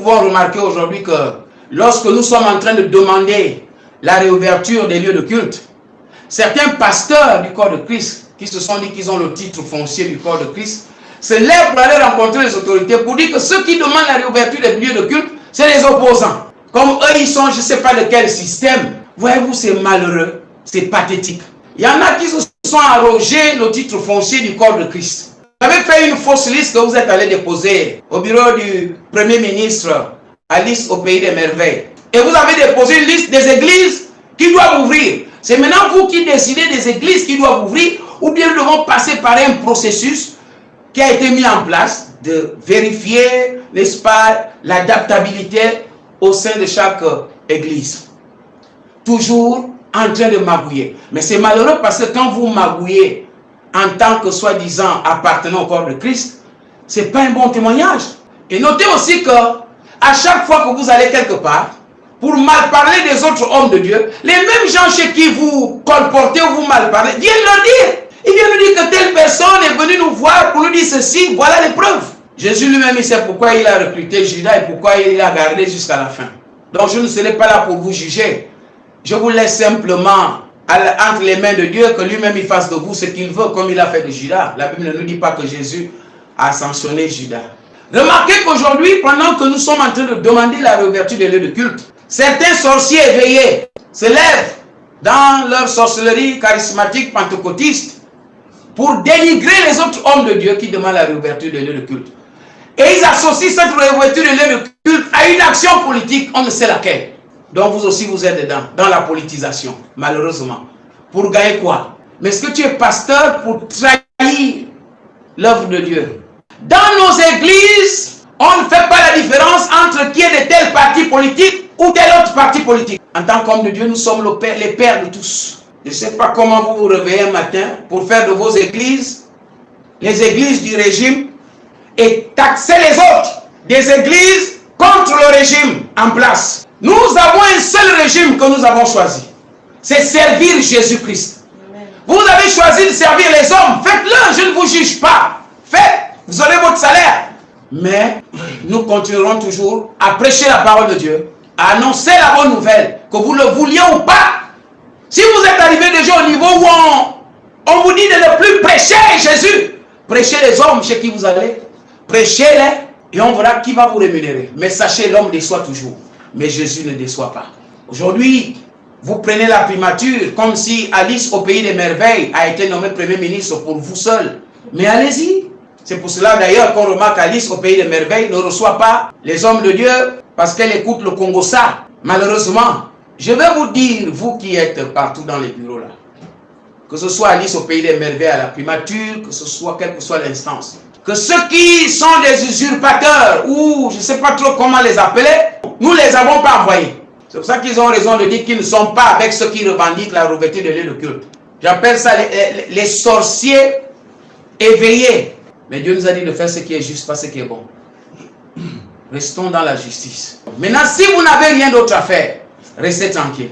pouvons remarquer aujourd'hui que lorsque nous sommes en train de demander la réouverture des lieux de culte, certains pasteurs du corps de Christ, qui se sont dit qu'ils ont le titre foncier du corps de Christ, se lèvent pour aller rencontrer les autorités pour dire que ceux qui demandent la réouverture des lieux de culte, c'est les opposants. Comme eux, ils sont, je ne sais pas de quel système. Voyez-vous, c'est malheureux, c'est pathétique. Il y en a qui se sont arrogés le titre foncier du corps de Christ. Vous avez fait une fausse liste que vous êtes allé déposer au bureau du Premier ministre Alice au Pays des Merveilles. Et vous avez déposé une liste des églises qui doivent ouvrir. C'est maintenant vous qui décidez des églises qui doivent ouvrir, ou bien nous devons passer par un processus qui a été mis en place de vérifier, n'est-ce pas, l'adaptabilité au sein de chaque église. Toujours en train de magouiller. Mais c'est malheureux parce que quand vous magouillez en tant que soi-disant appartenant au corps de Christ, ce n'est pas un bon témoignage. Et notez aussi que à chaque fois que vous allez quelque part, pour mal parler des autres hommes de Dieu, les mêmes gens chez qui vous colportez ou vous mal parlez, viennent leur dire. Ils viennent nous dire que telle personne est venue nous voir pour nous dire ceci, voilà les preuves. Jésus lui-même, il sait pourquoi il a recruté Judas et pourquoi il l'a gardé jusqu'à la fin. Donc je ne serai pas là pour vous juger. Je vous laisse simplement entre les mains de Dieu, que lui-même il fasse de vous ce qu'il veut, comme il a fait de Judas. La Bible ne nous dit pas que Jésus a sanctionné Judas. Remarquez qu'aujourd'hui, pendant que nous sommes en train de demander la réouverture des lieux de culte, certains sorciers éveillés se lèvent dans leur sorcellerie charismatique pentecôtiste pour dénigrer les autres hommes de Dieu qui demandent la réouverture des lieux de culte. Et ils associent cette réouverture des lieux de culte à une action politique, on ne sait laquelle. Donc vous aussi vous êtes dedans, dans la politisation, malheureusement. Pour gagner quoi? Mais est-ce que tu es pasteur pour trahir l'œuvre de Dieu? Dans nos églises, on ne fait pas la différence entre qui est de tel parti politique ou tel autre parti politique. En tant qu'homme de Dieu, nous sommes les pères de tous. Je ne sais pas comment vous vous réveillez un matin pour faire de vos églises, les églises du régime, et taxer les autres des églises contre le régime en place. Nous avons un seul régime que nous avons choisi. C'est servir Jésus-Christ. Vous avez choisi de servir les hommes. Faites-le, je ne vous juge pas. Faites, vous aurez votre salaire. Mais nous continuerons toujours à prêcher la parole de Dieu, à annoncer la bonne nouvelle, que vous le vouliez ou pas. Si vous êtes arrivé déjà au niveau où on vous dit de ne plus prêcher Jésus, prêchez les hommes chez qui vous allez, prêchez-les et on verra qui va vous rémunérer. Mais sachez, l'homme déçoit toujours. Mais Jésus ne déçoit pas. Aujourd'hui, vous prenez la primature comme si Alice au Pays des Merveilles a été nommée Premier ministre pour vous seul. Mais allez-y. C'est pour cela d'ailleurs qu'on remarque qu'Alice au Pays des Merveilles ne reçoit pas les hommes de Dieu parce qu'elle écoute le Congo-Ça. Malheureusement, je vais vous dire, vous qui êtes partout dans les bureaux là, que ce soit Alice au Pays des Merveilles à la primature, que ce soit quelle que soit l'instance, que ceux qui sont des usurpateurs, ou je ne sais pas trop comment les appeler, nous ne les avons pas envoyés. C'est pour ça qu'ils ont raison de dire qu'ils ne sont pas avec ceux qui revendiquent la réouverture des lieux de culte. J'appelle ça les sorciers éveillés. Mais Dieu nous a dit de faire ce qui est juste, pas ce qui est bon. Restons dans la justice. Maintenant, si vous n'avez rien d'autre à faire, restez tranquille.